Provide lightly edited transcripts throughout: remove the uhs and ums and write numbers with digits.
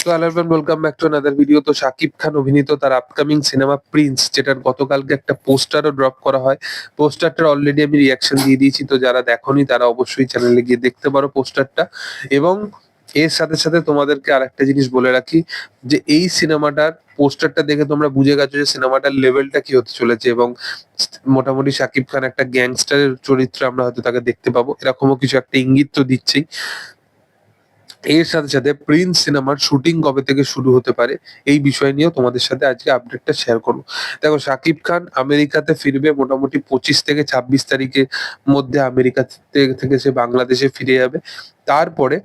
তো hello everyone, welcome back to another video. তো শাকিব খান অভিনীত তার আপকামিং সিনেমা প্রিন্স, যেটার গতকালকে একটা পোস্টারও ড্রপ করা হয়। পোস্টারটার অলরেডি আমি রিয়াকশন দিয়ে দিয়েছি, তো যারা দেখোনি তারা অবশ্যই চ্যানেলে গিয়ে দেখতে পারো পোস্টারটা। এবং এর সাথে সাথে তোমাদেরকে আরেকটা জিনিস বলে রাখি, যে এই সিনেমাটার পোস্টারটা দেখে তোমরা বুঝে গেছো যে সিনেমাটার লেভেলটা কি হতে চলেছে। এবং মোটামুটি শাকিব খান একটা গ্যাংস্টারের চরিত্রে আমরা হয়তো তাকে দেখতে পাবো, এরকমও কিছু একটা ইঙ্গিত তো দিচ্ছেই। এর সাথে সাথে প্রিন্স সিনেমার শুটিং কবে থেকে শুরু হতে পারে এই বিষয় নিয়েও তোমাদের সাথে আজকে আপডেটটা শেয়ার করবো। দেখো, শাকিব খান আমেরিকাতে ফিরবে মোটামুটি 25 থেকে 26 তারিখের মধ্যে। আমেরিকা থেকে সে বাংলাদেশে ফিরে যাবে। তারপরে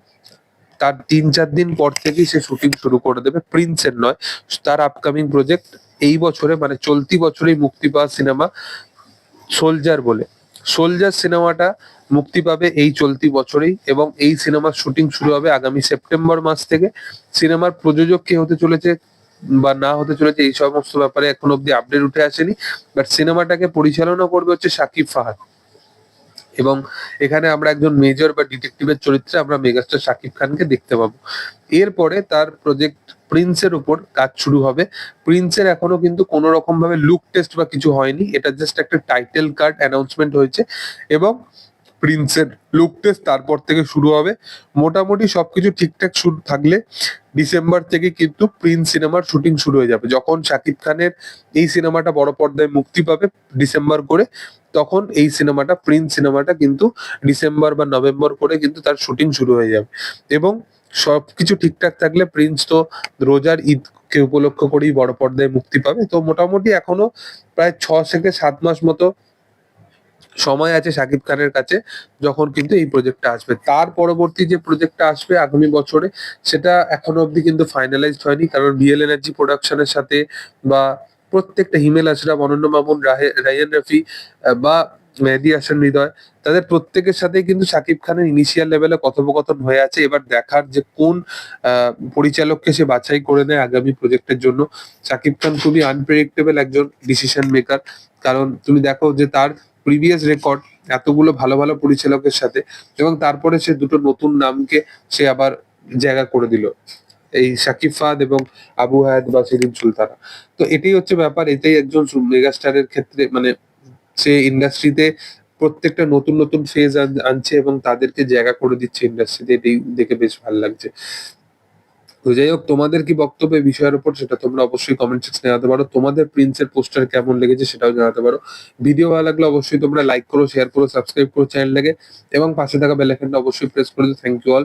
তার 3-4 দিন পর থেকেই সে শুটিং শুরু করে দেবে প্রিন্সের নয়, তার আপকামিং প্রজেক্ট এই বছরে মানে চলতি বছরেই মুক্তি পাওয়া সিনেমা সোলজার বলে। সোলজার সিনেমাটা মুক্তি পাবে এই চলতি বছরেই, এবং এই সিনেমার শুটিং শুরু হবে আগামী সেপ্টেম্বর মাস থেকে। সিনেমার প্রযোজক কে হতে চলেছে বা না হতে চলেছে এই সমস্ত ব্যাপারে এখন অব্দি আপডেট উঠে আসেনি, বাট সিনেমাটাকে পরিচালনা করবে হচ্ছে শাকিব ফাহাদ। এবং এখানে আমরা একজন মেজর বা ডিটেকটিভের চরিত্রে আমরা মেগাস্টার শাকিব খানকে দেখতে পাবো। এরপরে তার প্রজেক্ট প্রিন্সের উপর কাজ শুরু হবে। প্রিন্সের এখনো কিন্তু কোনো রকম ভাবে লুক টেস্ট বা কিছু হয়নি, এটা জাস্ট একটা টাইটেল কার্ড অ্যানাউন্সমেন্ট হয়েছে। এবং প্রিন্সের লুক টেস্ট তারপর থেকে শুরু হবে। মোটামুটি সবকিছু ঠিকঠাক শুরু থাকলে ডিসেম্বর থেকে কিন্তু প্রিন্স সিনেমার শুটিং শুরু হয়ে যাবে। যখন শাকিব খানের এই সিনেমাটা বড় পর্দায় মুক্তি পাবে ডিসেম্বর করে, তখন এই সিনেমাটা প্রিন্স সিনেমাটা কিন্তু ডিসেম্বর বা নভেম্বর করে কিন্তু তার শুটিং শুরু হয়ে যাবে। এবং সবকিছু ঠিকঠাক থাকলে প্রিন্স তো রোজার ঈদকে উপলক্ষ করেই বড় পর্দায় মুক্তি পাবে। তো মোটামুটি এখনো প্রায় 6 থেকে 7 মাস মতো সময় আছে শাকিব খানের কাছে, যখন কিন্তু এই প্রজেক্টটা আসবে। তার পরবর্তী যে প্রজেক্টটা আসবে আগামী বছরে, সেটা এখনো অব্দি কিন্তু ফাইনালাইজড হয়নি, কারণ রিয়েল এনার্জি প্রোডাকশনের সাথে বা প্রত্যেকটা হিমেল আশরাফ, অনন্য মামুন, রায়হান রাফি বা মেহেদী হাসান হৃদয়, তাদের প্রত্যেকের সাথেই কিন্তু শাকিব খানের ইনিশিয়াল লেভেলে কথোপকথন হয়ে আছে। এবার দেখার যে কোন পরিচালককে সে বাছাই করে নেয় আগামী প্রজেক্টের জন্য। শাকিব খান খুবই আনপ্রেডিক্টেবল একজন ডিসিশন মেকার, কারণ তুমি দেখো যে তার প্রিভিয়াস রেকর্ড এতগুলো ভালো ভালো পরিচালকের সাথে, এবং তারপরে সে দুটো নতুন নামকে সে আবার জায়গা করে দিল, এই শাকিব ফাহাদ এবং আবু হায়াত বা সেলিম সুলতানা। তো এটাই হচ্ছে ব্যাপার, এটাই একজন মেগাস্টারের ক্ষেত্রে মানে সে ইন্ডাস্ট্রিতে প্রত্যেকটা নতুন নতুন ফেজ আনছে এবং তাদেরকে জায়গা করে দিচ্ছে ইন্ডাস্ট্রিতে। এটাই দেখে বেশ ভালো লাগছে। তো যাই হোক, তোমাদের কি বক্তব্য এই বিষয়ের উপর সেটা তোমরা অবশ্যই কমেন্ট সেকশনে জানাতে পারো। তোমাদের প্রিন্সের পোস্টার কেমন লেগেছে সেটাও জানাতে পারো। ভিডিও ভালো লাগলে অবশ্যই তোমরা লাইক করো, শেয়ার করো, সাবস্ক্রাইব করো চ্যানেলটাকে, এবং পাশে থাকা বেল আইকনটা অবশ্যই প্রেস করে দিও। Thank you all.